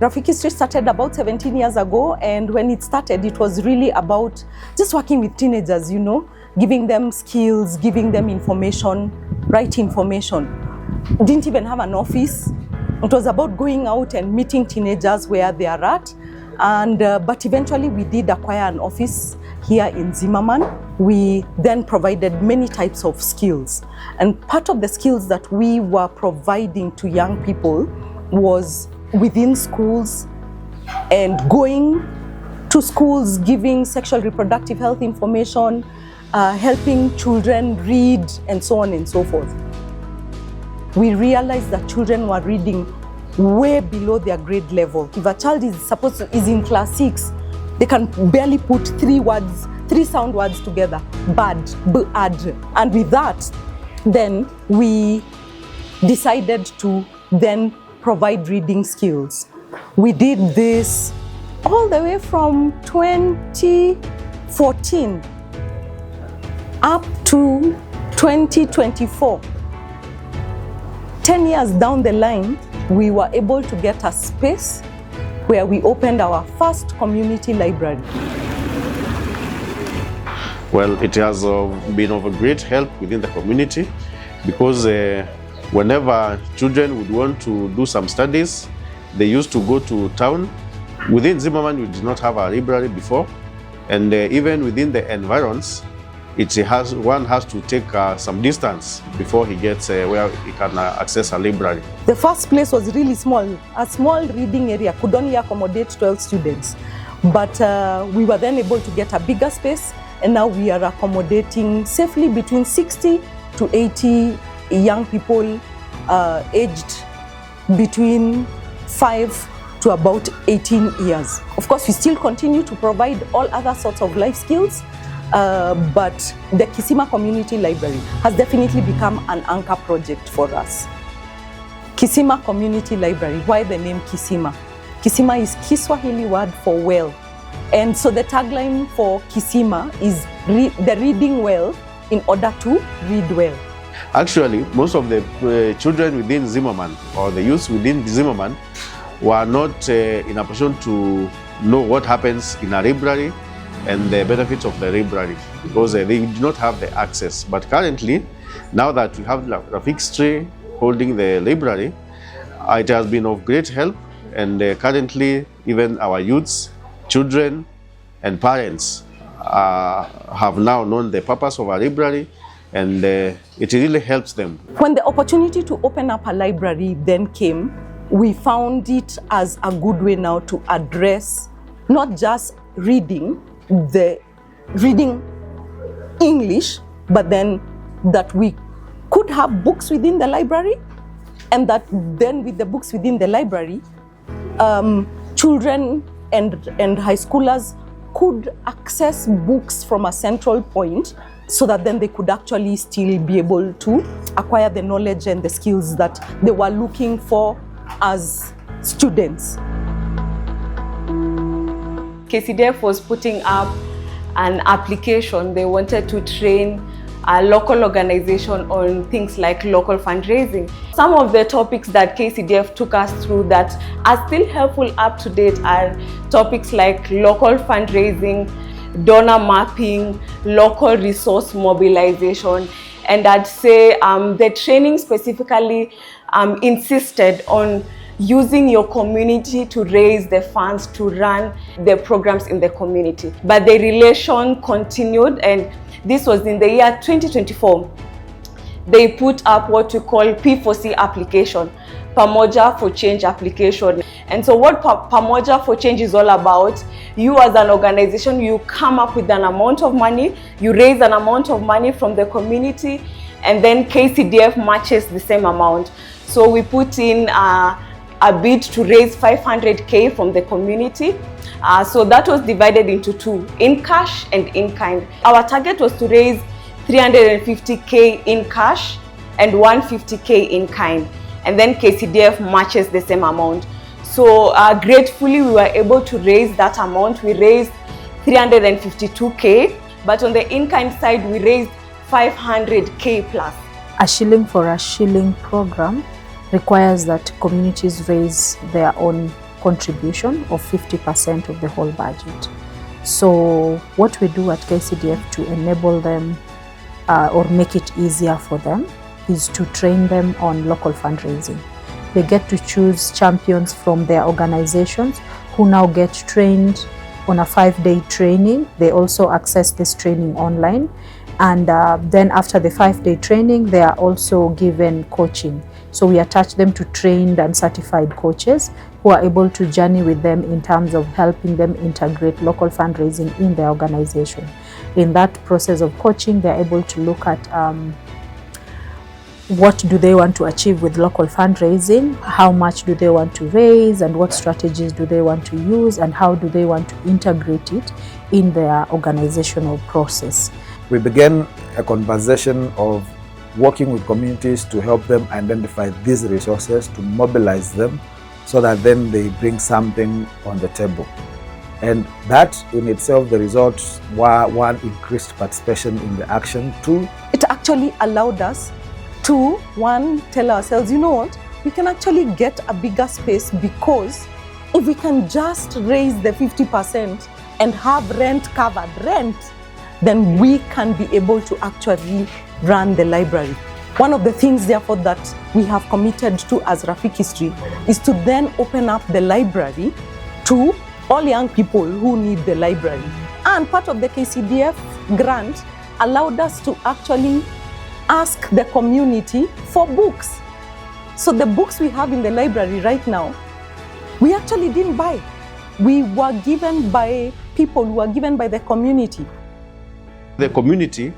Rafikistry started about 17 years ago, and when it started, it was really about just working with teenagers, you know, giving them skills, giving them information, right information. Didn't even have an office. It was about going out and meeting teenagers where they are at. And but eventually we did acquire an office here in Zimmerman. We then provided many types of skills. And part of the skills that we were providing to young people was within schools and going to schools, giving sexual reproductive health information, helping children read, and so on and so forth. We realized that children were reading way below their grade level. If a child is in class 6, they can barely put three sound words together, bad, b-ad. And with that, then we decided to then provide reading skills. We did this all the way from 2014 up to 2024. 10 years down the line, we were able to get a space where we opened our first community library. Well, it has been of a great help within the community because whenever children would want to do some studies, they used to go to town. Within Zimmerman, we did not have a library before, and even within the environs, one has to take some distance before he gets where he can access a library. The first place was really small. A small reading area could only accommodate 12 students. But we were then able to get a bigger space, and now we are accommodating safely between 60 to 80 young people aged between 5 to about 18 years. Of course, we still continue to provide all other sorts of life skills, but the Kisima Community Library has definitely become an anchor project for us. Kisima Community Library, why the name Kisima? Kisima is Kiswahili word for well. And so the tagline for Kisima is the reading well in order to read well. Actually, most of the children within Zimmerman or the youth within Zimmerman were not in a position to know what happens in a library and the benefits of the library because they did not have the access. But currently, now that we have Rafikistry holding the library, it has been of great help, and currently even our youths, children and parents have now known the purpose of a library, and it really helps them. When the opportunity to open up a library then came, we found it as a good way now to address not just reading English, but then that we could have books within the library, and that then with the books within the library, children and high schoolers could access books from a central point so that then they could actually still be able to acquire the knowledge and the skills that they were looking for as students. KCDF was putting up an application. They wanted to train a local organization on things like local fundraising. Some of the topics that KCDF took us through that are still helpful up to date are topics like local fundraising, donor mapping, local resource mobilization, and I'd say the training specifically insisted on using your community to raise the funds to run the programs in the community. But the relation continued, and this was in the year 2024. They put up what we call P4C application, Pamoja for Change application. And so what Pamoja for Change is all about, you as an organization, you come up with an amount of money, you raise an amount of money from the community, and then KCDF matches the same amount. So we put in a bid to raise 500K from the community. So that was divided into two, in cash and in kind. Our target was to raise 350K in cash and 150K in kind. And then KCDF matches the same amount. So gratefully, we were able to raise that amount. We raised 352K, but on the in-kind side, we raised 500K plus. A shilling for a shilling program requires that communities raise their own contribution of 50% of the whole budget. So what we do at KCDF to enable them or make it easier for them is to train them on local fundraising. They get to choose champions from their organizations who now get trained on a 5-day training. They also access this training online. And then after the 5-day training, they are also given coaching. So we attach them to trained and certified coaches who are able to journey with them in terms of helping them integrate local fundraising in their organization. In that process of coaching, they're able to look at what do they want to achieve with local fundraising, how much do they want to raise, and what strategies do they want to use, and how do they want to integrate it in their organizational process. We began a conversation of working with communities to help them identify these resources, to mobilize them so that then they bring something on the table. And that in itself, the results were, one, increased participation in the action. Two, it actually allowed us to, one, tell ourselves, you know what, we can actually get a bigger space, because if we can just raise the 50% and have rent covered rent, then we can be able to actually run the library. One of the things, therefore, that we have committed to as Rafikistry is to then open up the library to all young people who need the library. And part of the KCDF grant allowed us to actually ask the community for books. So the books we have in the library right now, we actually didn't buy. We were given by people who were given by the community. The community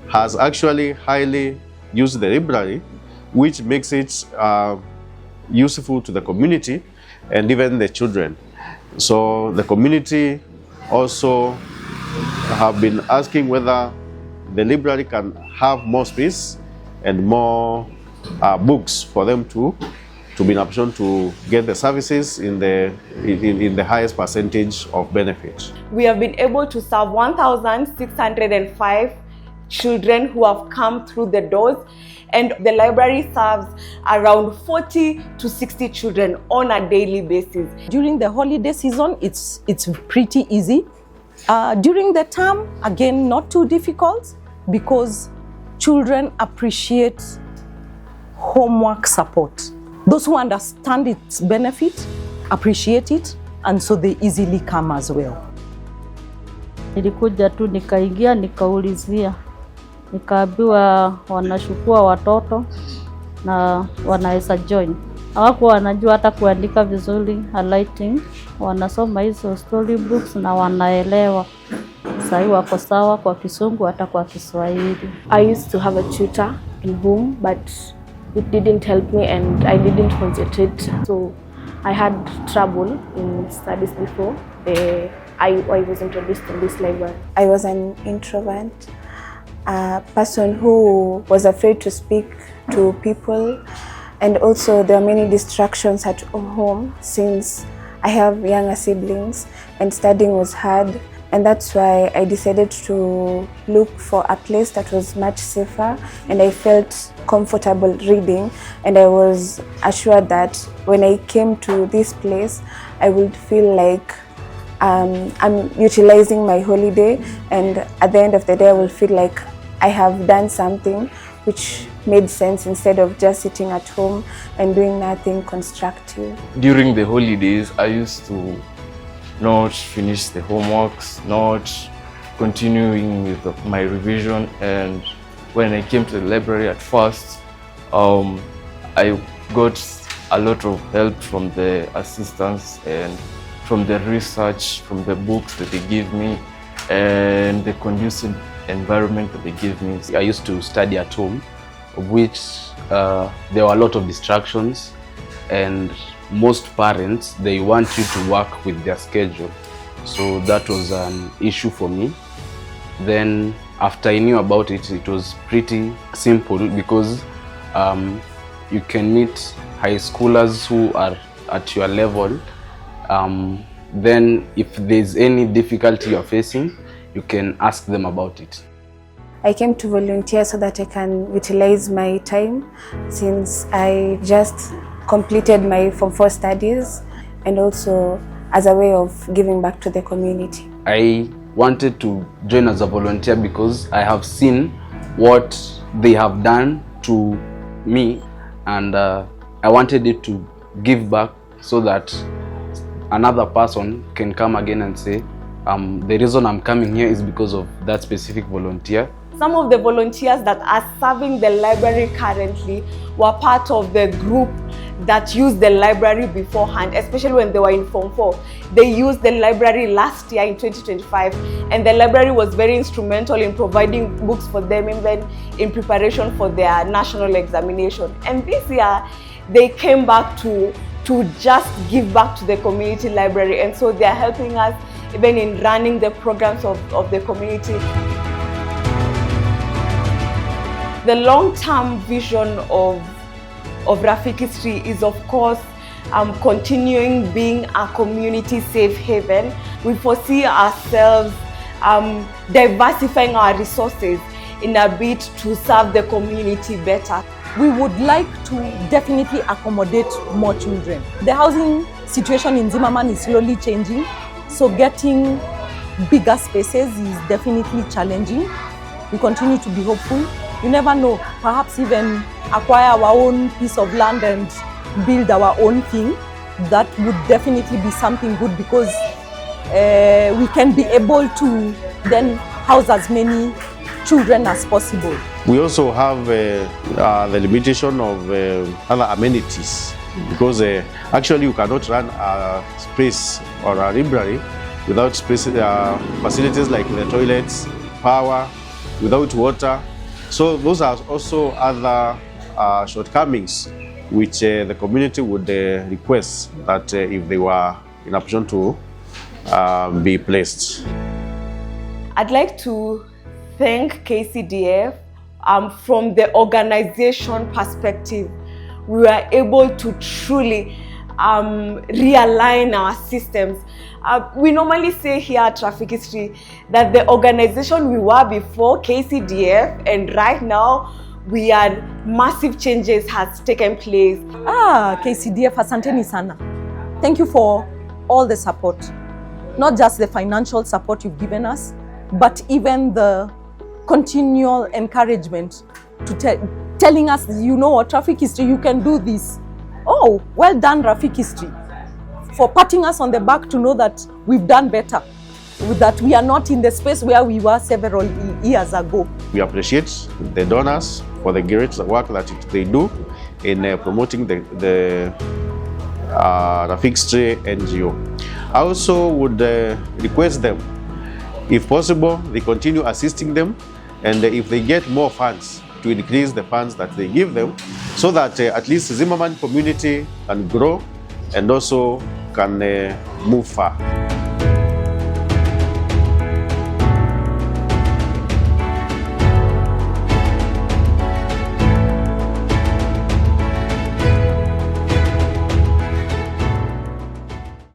has actually highly used the library, which makes it useful to the community and even the children. So the community also have been asking whether the library can have more space and more books for them to be in a position to get the services in the highest percentage of benefit. We have been able to serve 1,605 children who have come through the doors, and the library serves around 40 to 60 children on a daily basis. During the holiday season, it's pretty easy. During the term, again, not too difficult, because children appreciate homework support. Those who understand its benefit appreciate it, and so they easily come as well. Nilikuja tu nikaingia nikaulizia, nikaambiwa wanachukua watoto na wanaweza join. Hawakuwa wanajua hata kuandika vizuri writing, wanasoma hizo storybooks na wanaelewa. Sasa wako sawa kwa Kisungu hata kwa Kiswahili. I used to have a tutor in home, but it didn't help me and I didn't concentrate. So I had trouble in studies before I was introduced to this library. I was an introvert, a person who was afraid to speak to people, and also there are many distractions at home since I have younger siblings and studying was hard. And that's why I decided to look for a place that was much safer, and I felt comfortable reading, and I was assured that when I came to this place, I would feel like I'm utilizing my holiday, and at the end of the day I will feel like I have done something which made sense instead of just sitting at home and doing nothing constructive. During the holidays, I used to not finish the homeworks, not continuing with my revision, and when I came to the library at first, I got a lot of help from the assistants and from the research, from the books that they give me, and the conducive environment that they give me. I used to study at home, of which there were a lot of distractions, and most parents, they want you to work with their schedule. So that was an issue for me. Then after I knew about it, it was pretty simple, because you can meet high schoolers who are at your level. Then if there's any difficulty you're facing, you can ask them about it. I came to volunteer so that I can utilize my time, since I just completed my Form 4 studies, and also as a way of giving back to the community. I wanted to join as a volunteer because I have seen what they have done to me, and I wanted it to give back so that another person can come again and say, the reason I'm coming here is because of that specific volunteer. Some of the volunteers that are serving the library currently were part of the group that used the library beforehand, especially when they were in Form 4. They used the library last year in 2025, and the library was very instrumental in providing books for them, even in preparation for their national examination. And this year, they came back to just give back to the community library, and so they are helping us even in running the programs of the community. The long-term vision of Rafikistry is, of course, continuing being a community safe haven. We foresee ourselves diversifying our resources in a bid to serve the community better. We would like to definitely accommodate more children. The housing situation in Zimmerman is slowly changing, so getting bigger spaces is definitely challenging. We continue to be hopeful. You never know, perhaps even acquire our own piece of land and build our own thing. That would definitely be something good, because we can be able to then house as many children as possible. We also have the limitation of other amenities, because actually you cannot run a space or a library without facilities like the toilets, power, without water. So those are also other shortcomings which the community would request that if they were in a position to be placed. I'd like to thank KCDF. From the organization perspective, we were able to truly realign our systems. We normally say here at Rafikistry that the organization we were before, KCDF, and right now we are massive changes has taken place. KCDF, asanteni sana. Thank you for all the support. Not just the financial support you've given us, but even the continual encouragement to telling us, you know what, Rafikistry, you can do this. Oh, well done, Rafikistry, for patting us on the back to know that we've done better, that we are not in the space where we were several years ago. We appreciate the donors for the great work that they do in promoting the Rafikistry NGO. I also would request them, if possible, they continue assisting them, and if they get more funds, to increase the funds that they give them, so that at least Zimmerman community can grow and also can move far.